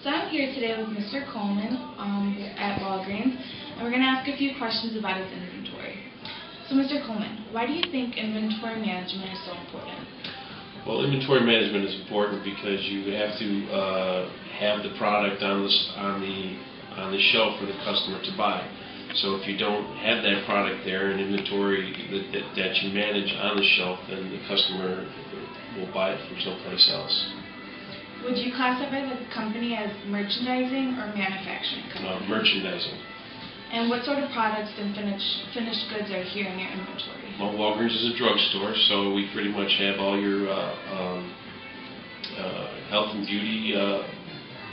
So I'm here today with Mr. Coleman at Walgreens, and we're going to ask a few questions about his inventory. So Mr. Coleman, why do you think inventory management is so important? Well, inventory management is important because you have to have the product on the shelf for the customer to buy. So if you don't have that product there in inventory that you manage on the shelf, then the customer will buy it from someplace else. Would you classify the company as merchandising or manufacturing company? Merchandising. And what sort of products and finished goods are here in your inventory? Well, Walgreens is a drugstore, so we pretty much have all your health and beauty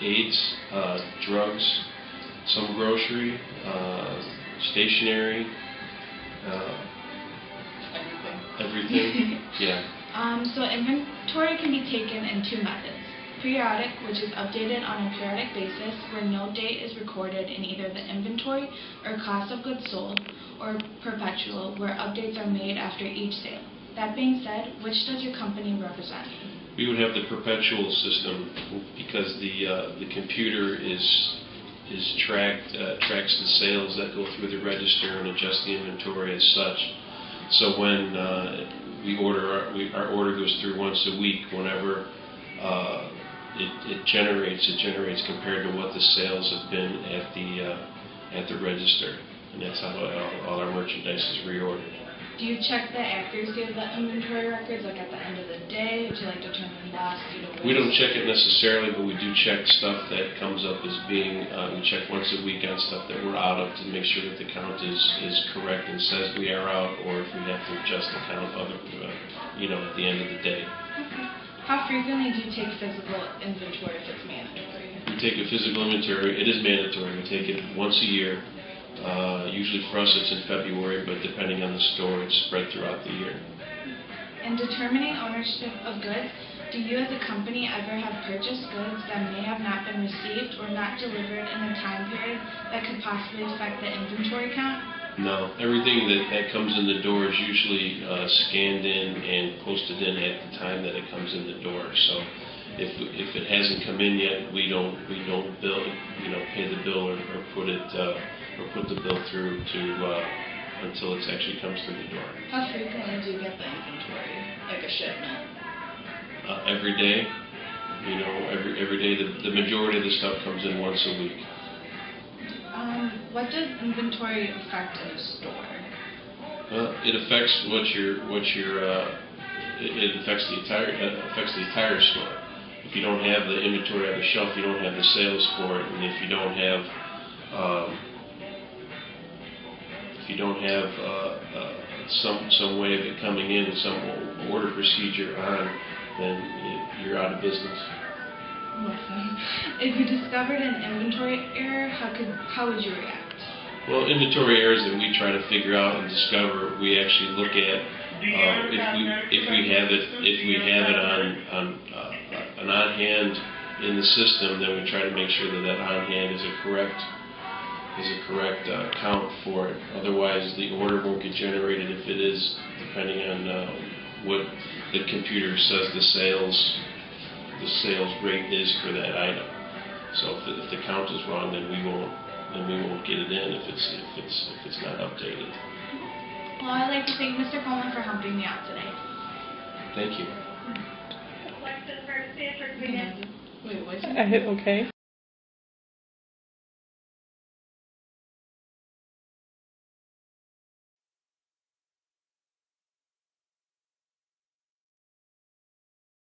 aids, drugs, some grocery, stationery, everything. Yeah. So inventory can be taken in two methods. Periodic, which is updated on a periodic basis where no date is recorded in either the inventory or cost of goods sold, or perpetual, where updates are made after each sale. That being said, which does your company represent? We would have the perpetual system because the computer tracks the sales that go through the register and adjusts the inventory as such. So when our order goes through once a week, whenever it generates compared to what the sales have been at the register, and that's how all our merchandise is reordered. Do you check the accuracy of the inventory records, like at the end of the day, to determine loss due to waste? We don't check it necessarily, but we do check stuff that comes up as being. We check once a week on stuff that we're out of to make sure that the count is correct and says we are out, or if we have to adjust the count at the end of the day. Okay. How frequently do you take physical inventory if it's mandatory? We take a physical inventory. It is mandatory. We take it once a year. Usually for us it's in February, but depending on the store, it's spread throughout the year. In determining ownership of goods, do you as a company ever have purchased goods that may have not been received or not delivered in a time period that could possibly affect the inventory count? No. Everything that comes in the door is usually scanned in and posted in at the time that it comes in the door. So if it hasn't come in yet, we don't bill, pay the bill or put the bill through until it actually comes through the door. How frequently do you get the inventory, like a shipment? Every day. Every day. The majority of the stuff comes in once a week. What does inventory affect in a store? Well, it affects it affects the entire store. If you don't have the inventory on the shelf, you don't have the sales for it, and if you don't have some way of it coming in, some order procedure on, then you're out of business. If you discovered an inventory error, how would you react? Well, inventory errors that we try to figure out and discover, we actually look at if we have it on hand in the system, then we try to make sure that on hand is a correct count for it. Otherwise, the order won't get generated if it is, depending on what the computer says the sales rate is for that item. So if the count is wrong, then we won't get it in if it's not updated. Well, I'd like to thank Mr. Coleman for helping me out today. Thank you. Wait, what's I hit OK.